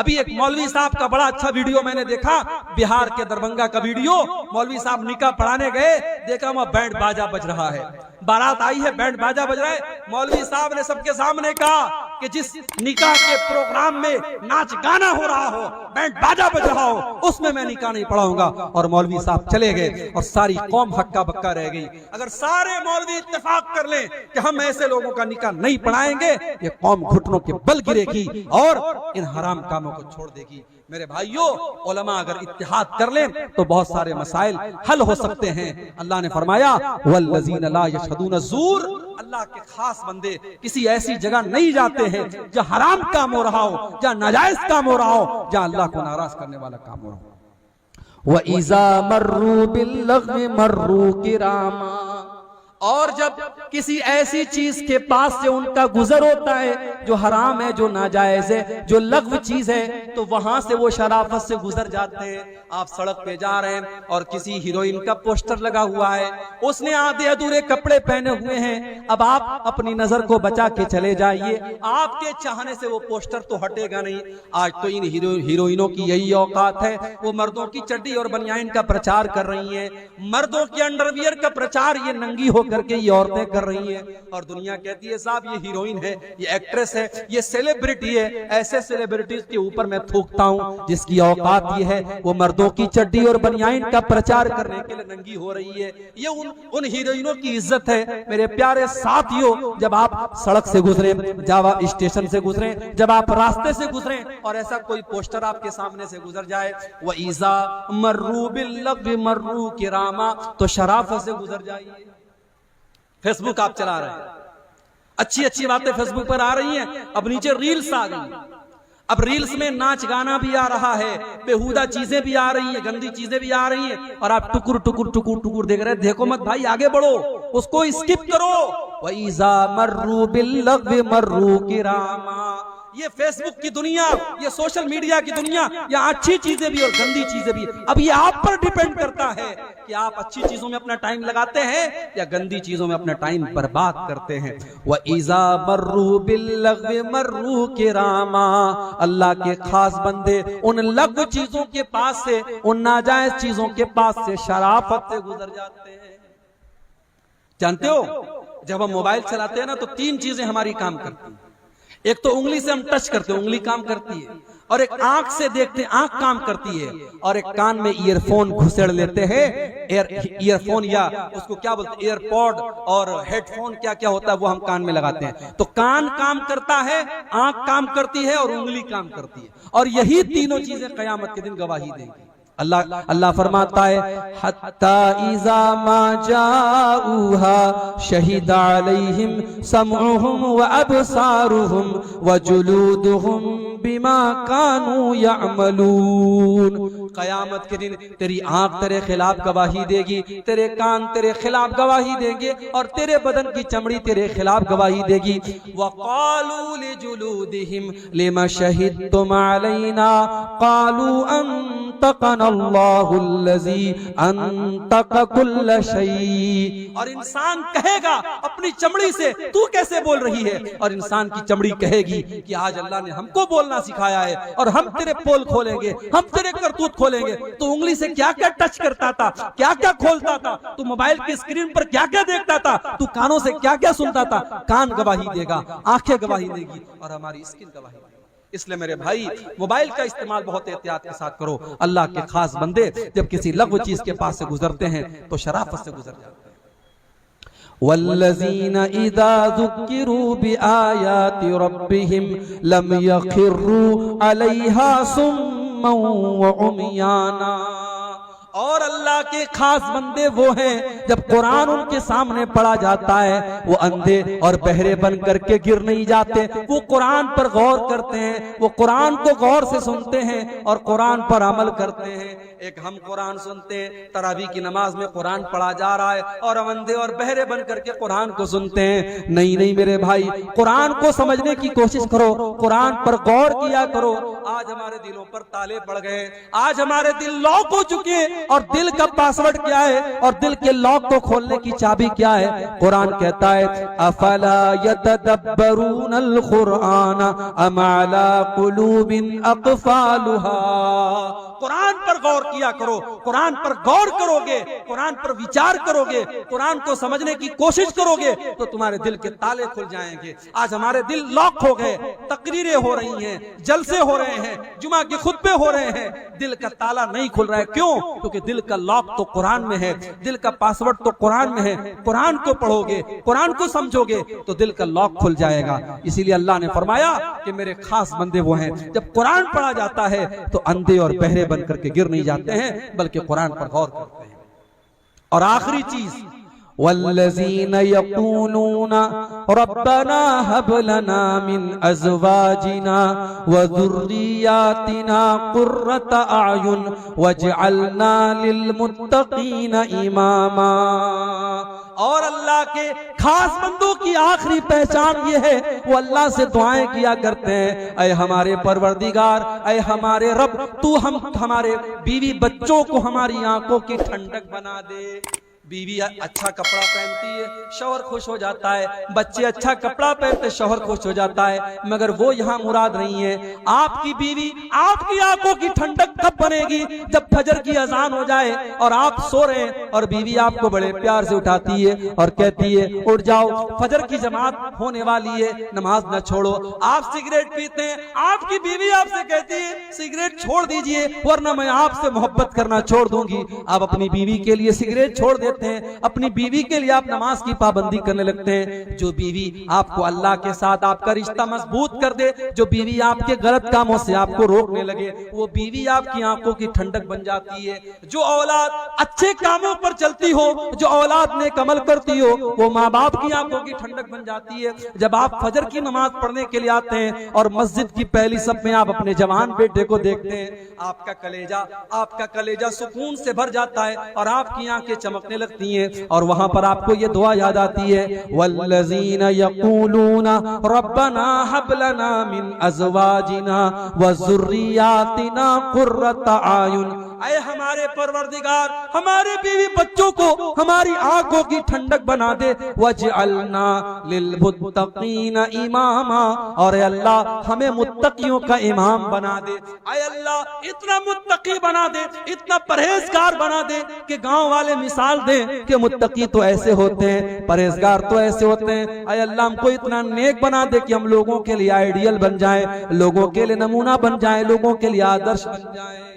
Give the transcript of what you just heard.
अभी एक मौलवी साहब का बड़ा अच्छा वीडियो मैंने देखा, बिहार के दरभंगा का वीडियो। मौलवी साहब निकाह पढ़ाने गए, देखा वहां बैंड बाजा बज रहा है, बारात आई है, बैंड बाजा बज रहा है। मौलवी साहब ने सबके सामने कहा कि जिस निकाह के प्रोग्राम में नाच गाना हो रहा हो, बैंड बाजा बज रहा हो, उसमें मैं निकाह नहीं पढ़ाऊंगा। और मौलवी साहब चले गए और सारी कौम हक्का बक्का रह गई। अगर सारे मौलवी इत्तेफाक कर लें कि हम ऐसे लोगों का निकाह नहीं पढ़ाएंगे, ये कौम घुटनों के बल गिरेगी और इन हराम कामों को छोड़ देगी। मेरे भाइयों, उलमा अगर इत्तिहाद कर लें तो बहुत सारे मसाइल हल हो सकते हैं। अल्लाह ने फरमाया वल्लज़ीना ला यशहदून ज़ूर, अल्लाह के खास बंदे किसी ऐसी जगह नहीं जाते हैं जहां हराम काम हो रहा हो, जहां नाजायज काम हो रहा हो, जहां अल्लाह को नाराज करने वाला काम हो रहा हो। व इज़ा मर्रू बिल्लग़्वी मर्रू किरामा, और जब किसी ऐसी चीज के पास से उनका गुजर होता है जो हराम है, जो नाजायज है, जो लग़्व चीज है, तो वहां से वो शराफत से गुजर जाते हैं। आप सड़क पे जा रहे हैं और किसी हीरोइन का पोस्टर लगा हुआ है, उसने आधे अधूरे कपड़े पहने हुए हैं। अब आप अपनी नजर को बचा के चले जाइए, आपके चाहने से वो पोस्टर तो हटेगा नहीं। आज तो इन हीरोइनों की यही औकात है, वो मर्दों की चड्डी और बनियाइन का प्रचार कर रही है, मर्दों के अंडरवियर का प्रचार ये नंगी हो करके ये औरतें कर रही हैं। और दुनिया कहती है साहब ये हीरोइन है, ये एक्ट्रेस है, ये सेलिब्रिटी है। ऐसे सेलिब्रिटीज के ऊपर मैं थूकता हूं जिसकी औकात ये है वो मर्दों की चड्डी और बनियाइन का प्रचार करने के लिए नंगी हो रही है। ये उन हीरोइनों की इज्जत है। मेरे प्यारे साथियों, जब आप सड़क से गुजरे, जब आप स्टेशन से गुजरे, जब आप रास्ते से गुजरे और ऐसा कोई पोस्टर आपके सामने से गुजर जाए, व इज़ा मर्रू बिल्लग़्वी मर्रू किरामा, तो शराफत से गुजर जाइए। फेसबुक आप चला रहे हैं, अच्छी अच्छी बातें फेसबुक पर आ रही हैं, अब नीचे रील्स आ गई। अब रील्स में नाच गाना भी आ रहा है, बेहुदा चीजें भी आ रही हैं, गंदी चीजें भी आ रही हैं, और आप टुकुर टुकुर टुकुर टुकुर देख रहे हैं। देखो मत भाई, आगे बढ़ो, उसको स्किप करो। वइज़ा मर्रू बिल्लग़्वी मर्रू किरामा। ये फेसबुक की दुनिया, ये सोशल मीडिया की दुनिया, ये अच्छी चीजें भी और गंदी चीजें भी, अब ये आप पर डिपेंड करता है कि आप अच्छी चीजों में अपना टाइम लगाते हैं या गंदी चीजों में अपना टाइम बर्बाद करते हैं। व इज़ा मर्रू बिल्लग़्वी मर्रू किरामा, अल्लाह के खास बंदे उन लग़्व चीजों के पास से, उन नाजायज चीजों के पास से शराफत से गुजर जाते हैं। जानते हो, जब हम मोबाइल चलाते हैं ना तो तीन चीजें हमारी काम करती हैं। एक तो उंगली से हम टच करते हैं, उंगली काम करती है, और एक आंख से देखते हैं, आंख काम करती है, और एक कान में ईयरफोन घुसेड़ लेते हैं। ईयरफोन या उसको क्या बोलते हैं, एयरपॉड और हेडफोन, क्या क्या होता है वो हम कान में लगाते हैं। तो कान काम करता है, आंख काम करती है और उंगली काम करती है, और यही तीनों चीजें क़यामत के दिन गवाही देंगी। अल्लाह फरमाता है हत्ता इज़ा मा जाऊहा शहीदा अलैहिम समउहुम व अबसारुहुम व जुलूदुहुम बिमा कानू यअमलून। क़यामत के दिन तेरी आंख तेरे खिलाफ गवाही देगी, तेरे कान तेरे खिलाफ गवाही देंगे, और तेरे बदन की चमड़ी तेरे खिलाफ गवाही देगी। व क़ालू लिजुलूदिहिम लिमा शहिदतुम अलैना क़ालू अंतक़ना अल्लाहुल्लज़ी अंतक़ कुल्ल शै। और इंसान कहेगा अपनी चमड़ी से तू कैसे बोल रही है, और इंसान की चमड़ी कहेगी कि आज अल्लाह ने हमको बोलना सिखाया है और हम तेरे पोल खोलेंगे, हम तेरे करतूत खोलेंगे। तू उंगली से क्या क्या टच करता था, क्या क्या खोलता था, तू मोबाइल की स्क्रीन पर क्या क्या देखता था, तू कानों से क्या क्या सुनता था। कान गवाही देगा, आंखें गवाही देगी, और हमारी स्किन गवाही देगी। इसलिए मेरे भाई, मोबाइल का इस्तेमाल बहुत एहतियात के साथ करो। अल्लाह के खास बंदे जब किसी लग़्व चीज के पास से गुजरते हैं तो शराफत से गुजर जाते हैं। वल्लज़ीना इज़ा ज़ुक्किरू बिआयाति रब्बिहिम लम यख़िर्रू अलैहा सुम्मन व उम्याना। और अल्लाह के खास बंदे वो हैं जब कुरान उनके सामने पढ़ा जाता है वो अंधे और बहरे बन करके गिर नहीं जाते। वो कुरान पर गौर करते हैं, वो कुरान को गौर से सुनते हैं और कुरान पर अमल करते हैं। एक हम कुरान सुनते हैं, तरावी की नमाज में कुरान पढ़ा जा रहा है और हम अंधे और बहरे बन करके कुरान को सुनते हैं। नहीं नहीं मेरे भाई, कुरान को समझने की कोशिश करो, कुरान पर गौर किया करो। आज हमारे दिलों पर ताले पड़ गए, आज हमारे दिल लॉक हो चुके हैं। और दिल का पासवर्ड क्या है और दिल के लॉक को खोलने की चाबी क्या है? कुरान कहता है अफला यतदब्बरूनल कुरान अम अला कुलूबिन अक़फ़ालुहा। कुरान पर गौर किया करो, कुरान पर गौर करोगे, कुरान पर विचार करोगे, कुरान को समझने की कोशिश करोगे तो तुम्हारे दिल के ताले खुल जाएंगे। आज हमारे दिल लॉक हो गए, तकरीरें हो रही हैं, जलसे हो रहे हैं, जुमा के खुतबे हो रहे हैं, दिल का ताला नहीं खुल रहा है। क्यों? क्योंकि दिल का लॉक तो कुरान में है, दिल का पासवर्ड तो कुरान में है। कुरान को पढ़ोगे, कुरान को समझोगे तो दिल का लॉक खुल जाएगा। इसीलिए अल्लाह ने फरमाया कि मेरे खास बंदे वो हैं, जब कुरान पढ़ा जाता है तो अंधे और बहरे बन करके गिर नहीं जाते हैं, बल्कि कुरान पर गौर करते हैं। और आखिरी चीज, वल्लज़ीन यक़ूलून रब्बना हब लना मिन अज़वाजिना व ज़ुर्रिय्यातिना क़ुर्रत अयुन वजअलना लिलमुत्तक़ीन इमामा। और अल्लाह के खास बंदों की आखिरी पहचान ये है, वो अल्लाह से दुआएं किया करते हैं, ऐ हमारे परवरदिगार, ऐ हमारे रब, तू हमारे बीवी बच्चों को हमारी आंखों की ठंडक बना दे। बीवी अच्छा कपड़ा पहनती है, शौहर खुश हो जाता है, बच्चे अच्छा कपड़ा पहनते, शौहर खुश हो जाता है। मगर वो यहाँ मुराद नहीं है। आपकी बीवी आपकी आंखों की ठंडक कब बनेगी? जब फजर की अजान हो जाए और आप सो रहे हैं और बीवी आपको बड़े प्यार से उठाती है और कहती है उठ जाओ, फजर की जमात होने वाली है, नमाज न छोड़ो। आप सिगरेट पीते हैं, आपकी बीवी आपसे कहती है सिगरेट छोड़ दीजिए वरना मैं आपसे मोहब्बत करना छोड़ दूंगी। आप अपनी बीवी के लिए सिगरेट छोड़ देते हैं, अपनी बीवी के लिए आप नमाज की पाबंदी करने लगते हैं। जो बीवी आपको अल्लाह के साथ आपका रिश्ता मजबूत कर दे, जो बीवी आपके गलत कामों से आपको रोकने लगे, वो बीवी आपकी आंखों की ठंडक बन जाती है। जो औलाद अच्छे कामों पर चलती हो, जो औलाद नेक अमल करती हो, वो माँ बाप की आंखों की ठंडक बन जाती है। जब आप फजर की नमाज पढ़ने के लिए आते हैं और मस्जिद की पहली सफ में आप अपने जवान बेटे को देखते हैं, आपका कलेजा सुकून से भर जाता है और आपकी आंखें चमकने लगती हैं। और वहां पर आपको ये दुआ याद आती है, वल्लज़ीन यक़ूलून रब्बना हब लना मिन अज़वाजिना व ज़ुर्रिय्यातिना क़ुर्रत अयुन। ऐ हमारे परवरदिगार, हमारे बीवी बच्चों को हमारी आंखों की ठंडक बना दे, वजअलना लिलमुत्तक़ीन इमामा। और अल्लाह हमें मुत्तकियों का इमाम बना दे। ऐ अल्लाह इतना मुत्तकी बना दे, इतना परहेजगार बना दे कि गांव वाले मिसाल दें कि मुत्तकी तो ऐसे होते हैं, परहेजगार तो ऐसे होते हैं। ऐ अल्लाह हमको इतना नेक बना दे कि हम लोगों के लिए आइडियल बन जाए, लोगों के लिए नमूना बन जाए, लोगों के लिए आदर्श बन जाए।